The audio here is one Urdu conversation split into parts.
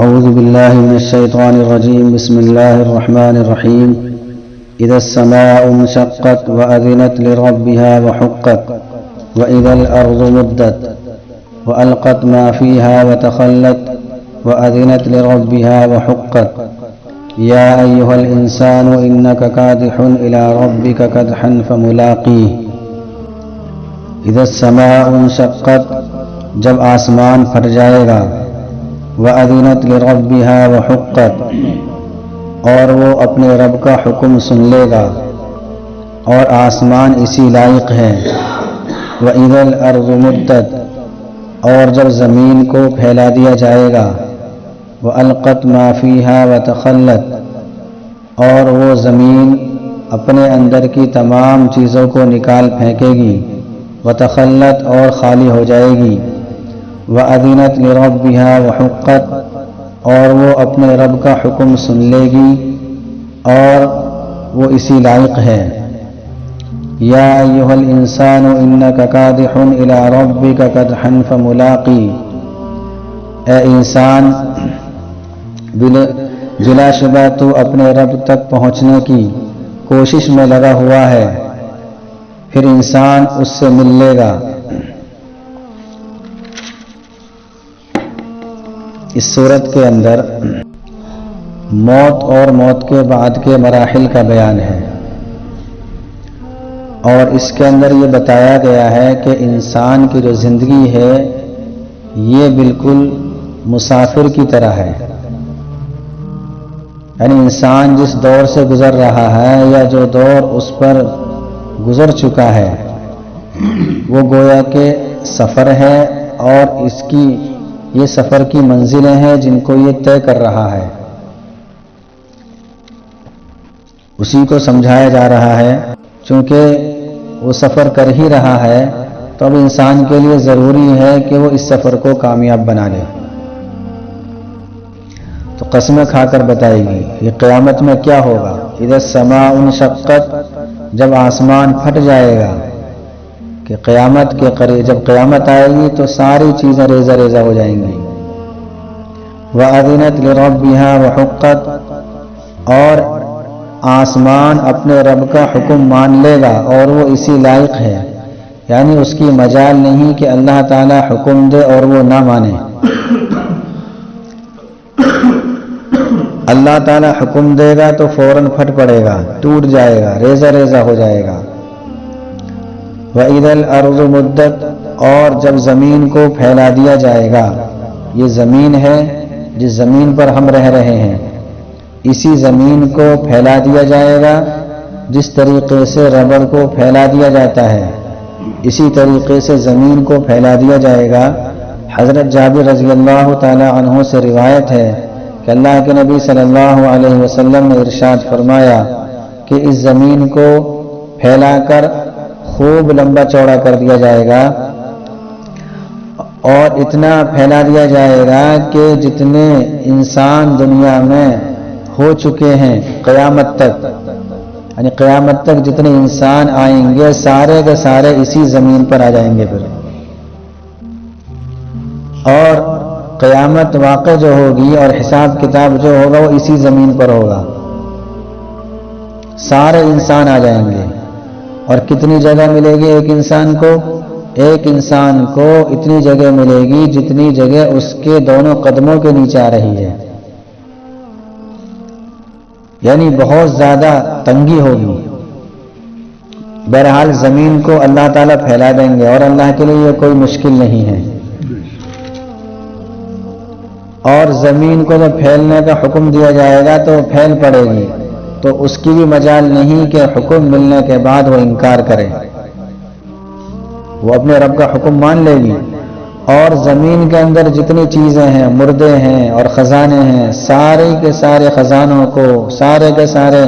أعوذ بالله من الشيطان الرجيم. بسم الله الرحمن الرحيم. إذا السماء انشقت وأذنت لربها وحقت وإذا الأرض مدت وألقت ما فيها وتخلت وأذنت لربها وحقت يا أيها الإنسان إنك كادح إلى ربك كدحا فملاقيه. إذا السماء انشقت، جب آسمان پھٹ جائے گا، وَأَذِنَتْ لِرَبِّهَا وَحُقَّتْ، اور وہ اپنے رب کا حکم سن لے گا اور آسمان اسی لائق ہے. وَإِذَا الْأَرْضُ مُدَّتْ، اور جب زمین کو پھیلا دیا جائے گا. وَأَلْقَتْ مَا فِيهَا وَتَخَلَّتْ، اور وہ زمین اپنے اندر کی تمام چیزوں کو نکال پھینکے گی. وَتَخَلَّتْ، اور خالی ہو جائے گی. وَأَذِنَتْ لِرَبِّهَا وَحُقَّتْ، اور وہ اپنے رب کا حکم سن لے گی اور وہ اسی لائق ہے. یا ایھا الانسان انک کادح الی ربک کدحا فملاقی. اے انسان، بلا شبہ تو اپنے رب تک پہنچنے کی کوشش میں لگا ہوا ہے، پھر انسان اس سے مل لے گا. اس صورت کے اندر موت اور موت کے بعد کے مراحل کا بیان ہے، اور اس کے اندر یہ بتایا گیا ہے کہ انسان کی جو زندگی ہے یہ بالکل مسافر کی طرح ہے. یعنی انسان جس دور سے گزر رہا ہے یا جو دور اس پر گزر چکا ہے وہ گویا کہ سفر ہے، اور اس کی یہ سفر کی منزلیں ہیں جن کو یہ طے کر رہا ہے. اسی کو سمجھایا جا رہا ہے. چونکہ وہ سفر کر ہی رہا ہے تو اب انسان کے لیے ضروری ہے کہ وہ اس سفر کو کامیاب بنا لے. تو قسمیں کھا کر بتائے گی یہ قیامت میں کیا ہوگا. اذا السماء انشقت، جب آسمان پھٹ جائے گا کہ قیامت کے قریب جب قیامت آئے گی تو ساری چیزیں ریزہ ریزہ ہو جائیں گی. وَأَذِنَتْ لِرَبِّهَا وَحُقَّتْ، اور آسمان اپنے رب کا حکم مان لے گا اور وہ اسی لائق ہے. یعنی اس کی مجال نہیں کہ اللہ تعالیٰ حکم دے اور وہ نہ مانے. اللہ تعالیٰ حکم دے گا تو فوراً پھٹ پڑے گا، ٹوٹ جائے گا، ریزہ ریزہ ہو جائے گا. وَإِذَا الْأَرْضُ مُدَّتْ، اور جب زمین کو پھیلا دیا جائے گا. یہ زمین ہے جس زمین پر ہم رہ رہے ہیں، اسی زمین کو پھیلا دیا جائے گا. جس طریقے سے ربڑ کو پھیلا دیا جاتا ہے اسی طریقے سے زمین کو پھیلا دیا جائے گا. حضرت جابر رضی اللہ تعالی عنہ سے روایت ہے کہ اللہ کے نبی صلی اللہ علیہ وسلم نے ارشاد فرمایا کہ اس زمین کو پھیلا کر خوب لمبا چوڑا کر دیا جائے گا، اور اتنا پھیلا دیا جائے گا کہ جتنے انسان دنیا میں ہو چکے ہیں قیامت تک، یعنی قیامت تک جتنے انسان آئیں گے سارے کے سارے اسی زمین پر آ جائیں گے. پھر اور قیامت واقع جو ہوگی اور حساب کتاب جو ہوگا وہ اسی زمین پر ہوگا. سارے انسان آ جائیں گے. اور کتنی جگہ ملے گی ایک انسان کو؟ ایک انسان کو اتنی جگہ ملے گی جتنی جگہ اس کے دونوں قدموں کے نیچے آ رہی ہے. یعنی بہت زیادہ تنگی ہوگی. بہرحال زمین کو اللہ تعالیٰ پھیلا دیں گے اور اللہ کے لیے یہ کوئی مشکل نہیں ہے. اور زمین کو جب پھیلنے کا حکم دیا جائے گا تو پھیل پڑے گی، تو اس کی بھی مجال نہیں کہ حکم ملنے کے بعد وہ انکار کرے. وہ اپنے رب کا حکم مان لے گی. اور زمین کے اندر جتنی چیزیں ہیں، مردے ہیں اور خزانے ہیں، سارے کے سارے خزانوں کو، سارے کے سارے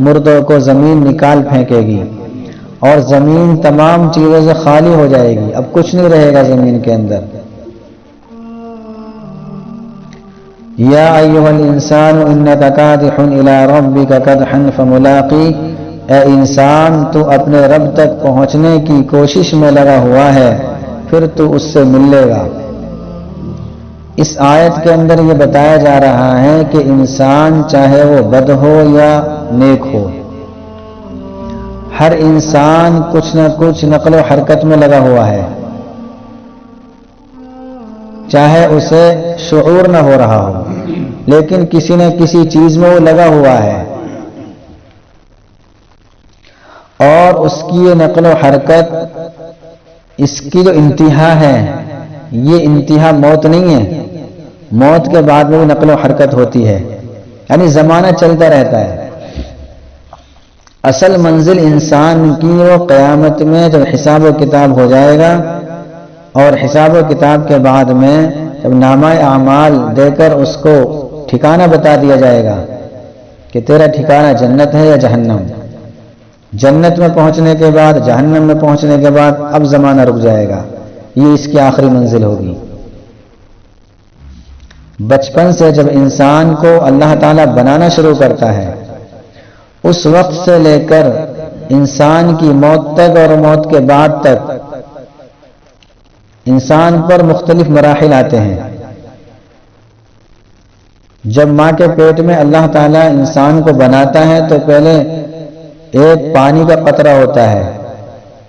مردوں کو زمین نکال پھینکے گی، اور زمین تمام چیزوں سے خالی ہو جائے گی. اب کچھ نہیں رہے گا زمین کے اندر. یا ایھا الانسان انک کادح الی ربک کدحا فملاقی. اے انسان، تو اپنے رب تک پہنچنے کی کوشش میں لگا ہوا ہے، پھر تو اس سے مل لے گا. اس آیت کے اندر یہ بتایا جا رہا ہے کہ انسان چاہے وہ بد ہو یا نیک ہو، ہر انسان کچھ نہ کچھ نقل و حرکت میں لگا ہوا ہے، چاہے اسے شعور نہ ہو رہا ہو، لیکن کسی نہ کسی چیز میں وہ لگا ہوا ہے، اور اس کی یہ نقل و حرکت، اس کی جو انتہا ہے، یہ انتہا موت نہیں ہے، موت کے بعد میں بھی نقل و حرکت ہوتی ہے، یعنی زمانہ چلتا رہتا ہے۔ اصل منزل انسان کی وہ قیامت میں جب حساب و کتاب ہو جائے گا، اور حساب و کتاب کے بعد میں جب نامہ اعمال دے کر اس کو ٹھکانہ بتا دیا جائے گا کہ تیرا ٹھکانہ جنت ہے یا جہنم، جنت میں پہنچنے کے بعد، جہنم میں پہنچنے کے بعد اب زمانہ رک جائے گا، یہ اس کی آخری منزل ہوگی۔ بچپن سے جب انسان کو اللہ تعالیٰ بنانا شروع کرتا ہے، اس وقت سے لے کر انسان کی موت تک اور موت کے بعد تک انسان پر مختلف مراحل آتے ہیں۔ جب ماں کے پیٹ میں اللہ تعالیٰ انسان کو بناتا ہے تو پہلے ایک پانی کا قطرہ ہوتا ہے،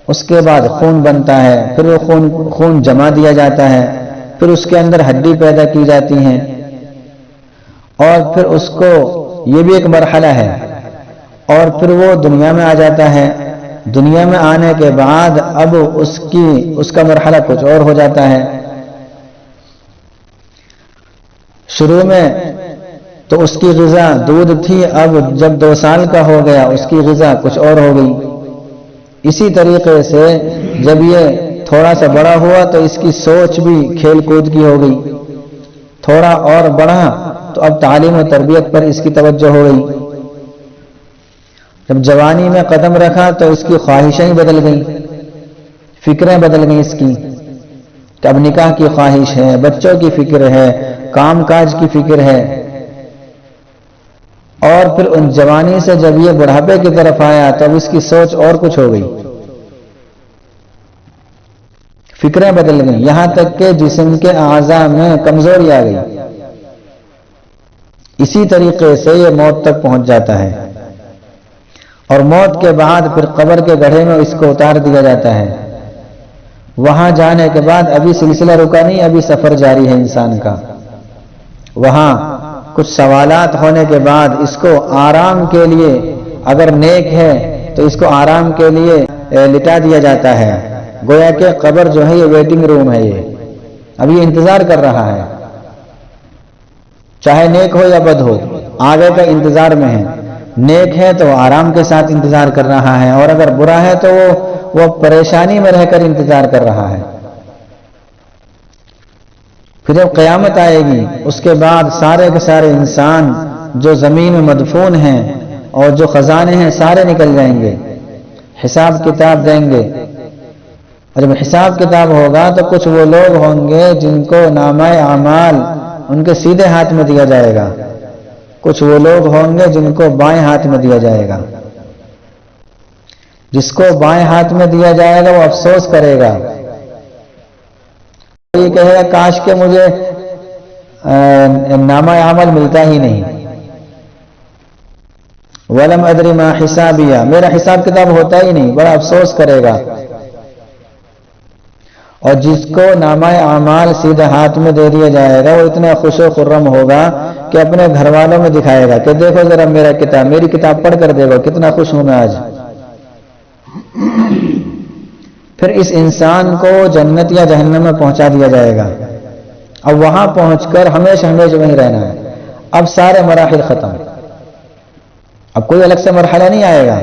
اس کے بعد خون بنتا ہے، پھر وہ خون جما دیا جاتا ہے، پھر اس کے اندر ہڈی پیدا کی جاتی ہیں، اور پھر اس کو، یہ بھی ایک مرحلہ ہے، اور پھر وہ دنیا میں آ جاتا ہے۔ دنیا میں آنے کے بعد اب اس کا مرحلہ کچھ اور ہو جاتا ہے۔ شروع میں تو اس کی غذا دودھ تھی، اب جب 2 سال کا ہو گیا اس کی غذا کچھ اور ہو گئی۔ اسی طریقے سے جب یہ تھوڑا سا بڑا ہوا تو اس کی سوچ بھی کھیل کود کی ہو گئی، تھوڑا اور بڑھا تو اب تعلیم و تربیت پر اس کی توجہ ہو گئی۔ جب جوانی میں قدم رکھا تو اس کی خواہشیں بدل گئیں، فکریں بدل گئیں اس کی، کہ اب نکاح کی خواہش ہے، بچوں کی فکر ہے، کام کاج کی فکر ہے، اور پھر ان جوانی سے جب یہ بڑھاپے کی طرف آیا تو اب اس کی سوچ اور کچھ ہو گئی، فکریں بدل گئیں، یہاں تک کہ جسم کے اعضاء میں کمزوری آ گئی۔ اسی طریقے سے یہ موت تک پہنچ جاتا ہے، اور موت کے بعد پھر قبر کے گڑھے میں اس کو اتار دیا جاتا ہے۔ وہاں جانے کے بعد ابھی سلسلہ رکا نہیں، ابھی سفر جاری ہے انسان کا۔ وہاں کچھ سوالات ہونے کے بعد اس کو آرام کے لیے، اگر نیک ہے تو اس کو آرام کے لیے لٹا دیا جاتا ہے، گویا کہ قبر جو ہے یہ ویٹنگ روم ہے، یہ اب یہ انتظار کر رہا ہے، چاہے نیک ہو یا بد ہو، آگے کا انتظار میں ہے۔ نیک ہے تو آرام کے ساتھ انتظار کر رہا ہے، اور اگر برا ہے تو وہ پریشانی میں رہ کر انتظار کر رہا ہے۔ پھر جب قیامت آئے گی اس کے بعد سارے کے سارے انسان جو زمین میں مدفون ہیں اور جو خزانے ہیں سارے نکل جائیں گے، حساب کتاب دیں گے، اور جب حساب کتاب ہوگا تو کچھ وہ لوگ ہوں گے جن کو نامہ اعمال ان کے سیدھے ہاتھ میں دیا جائے گا، کچھ وہ لوگ ہوں گے جن کو بائیں ہاتھ میں دیا جائے گا۔ جس کو بائیں ہاتھ میں دیا جائے گا وہ افسوس کرے گا، یہ کہے گا کاش کہ مجھے نامہ عمل ملتا ہی نہیں، وَلَمْ أَدْرِ مَا حِسَابِيَا، میرا حساب کتاب ہوتا ہی نہیں، بڑا افسوس کرے گا۔ اور جس کو نامہ اعمال سیدھے ہاتھ میں دے دیا جائے گا وہ اتنا خوش و خرم ہوگا کہ اپنے گھر والوں میں دکھائے گا کہ دیکھو ذرا میری کتاب پڑھ کر دیکھو کتنا خوش ہوں میں آج۔ پھر اس انسان کو جنت یا جہنم میں پہنچا دیا جائے گا، اب وہاں پہنچ کر ہمیشہ وہیں رہنا ہے۔ اب سارے مراحل ختم، اب کوئی الگ سے مرحلہ نہیں آئے گا،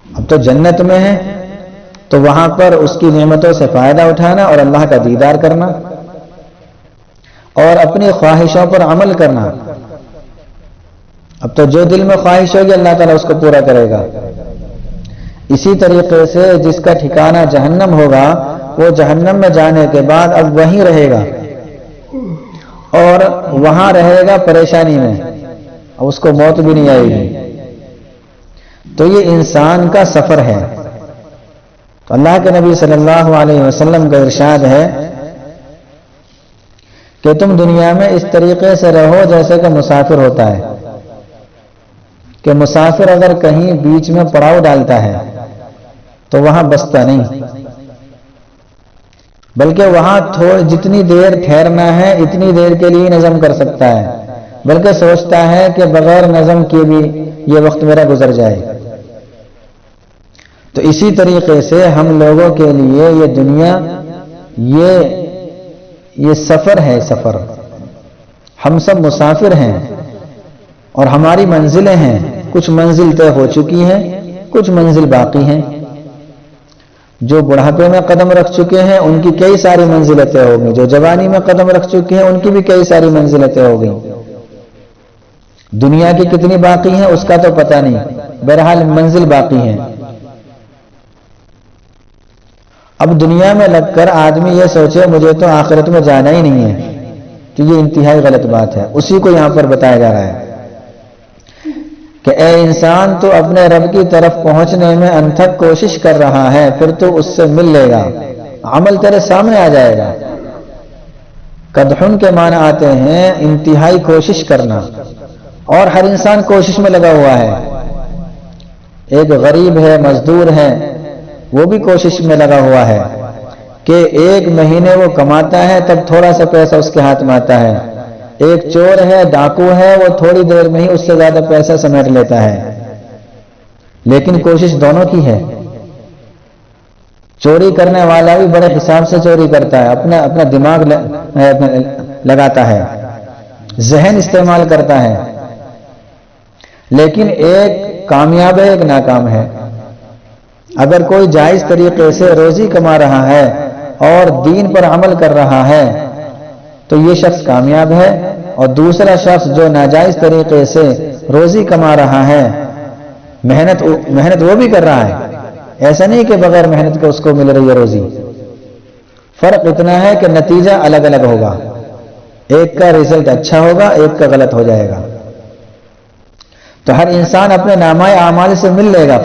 اب تو جنت میں ہے تو وہاں پر اس کی نعمتوں سے فائدہ اٹھانا اور اللہ کا دیدار کرنا اور اپنی خواہشوں پر عمل کرنا۔ اب تو جو دل میں خواہش ہوگی اللہ تعالیٰ اس کو پورا کرے گا۔ اسی طریقے سے جس کا ٹھکانہ جہنم ہوگا وہ جہنم میں جانے کے بعد اب وہیں رہے گا اور وہاں رہے گا پریشانی میں، اب اس کو موت بھی نہیں آئے گی۔ تو یہ انسان کا سفر ہے۔ تو اللہ کے نبی صلی اللہ علیہ وسلم کا ارشاد ہے کہ تم دنیا میں اس طریقے سے رہو جیسے کہ مسافر ہوتا ہے، کہ مسافر اگر کہیں بیچ میں پڑاؤ ڈالتا ہے تو وہاں بستا نہیں، بلکہ وہاں جتنی دیر ٹھہرنا ہے اتنی دیر کے لیے نظم کر سکتا ہے، بلکہ سوچتا ہے کہ بغیر نظم کے بھی یہ وقت میرا گزر جائے۔ تو اسی طریقے سے ہم لوگوں کے لیے یہ دنیا یہ سفر ہے، سفر، ہم سب مسافر ہیں اور ہماری منزلیں ہیں، کچھ منزل طے ہو چکی ہیں، کچھ منزل باقی ہیں۔ جو بڑھاپے میں قدم رکھ چکے ہیں ان کی کئی ساری منزلیں طے ہو گئی، جو جوانی میں قدم رکھ چکے ہیں ان کی بھی کئی ساری منزلیں طے ہو گئی۔ دنیا کی کتنی باقی ہیں اس کا تو پتہ نہیں، بہرحال منزل باقی ہیں۔ اب دنیا میں لگ کر آدمی یہ سوچے مجھے تو آخرت میں جانا ہی نہیں ہے، تو یہ انتہائی غلط بات ہے۔ اسی کو یہاں پر بتایا جا رہا ہے کہ اے انسان تو اپنے رب کی طرف پہنچنے میں انتھک کوشش کر رہا ہے، پھر تو اس سے مل لے گا، عمل تیرے سامنے آ جائے گا۔ قدحن کے معنی آتے ہیں انتہائی کوشش کرنا، اور ہر انسان کوشش میں لگا ہوا ہے۔ ایک غریب ہے، مزدور ہے، وہ بھی کوشش میں لگا ہوا ہے کہ ایک مہینے وہ کماتا ہے تب تھوڑا سا پیسہ اس کے ہاتھ میں آتا ہے۔ ایک چور ہے، ڈاکو ہے، وہ تھوڑی دیر میں ہی اس سے زیادہ پیسہ سمیٹ لیتا ہے، لیکن کوشش دونوں کی ہے۔ چوری کرنے والا بھی بڑے حساب سے چوری کرتا ہے، اپنا دماغ لگاتا ہے، ذہن استعمال کرتا ہے، لیکن ایک کامیاب ہے، ایک ناکام ہے۔ اگر کوئی جائز طریقے سے روزی کما رہا ہے اور دین پر عمل کر رہا ہے تو یہ شخص کامیاب ہے، اور دوسرا شخص جو ناجائز طریقے سے روزی کما رہا ہے، محنت وہ بھی کر رہا ہے، ایسا نہیں کہ بغیر محنت کے اس کو مل رہی ہے روزی۔ فرق اتنا ہے کہ نتیجہ الگ الگ ہوگا، ایک کا رزلٹ اچھا ہوگا، ایک کا غلط ہو جائے گا۔ تو ہر انسان اپنے نامہ اعمال سے مل لے گا۔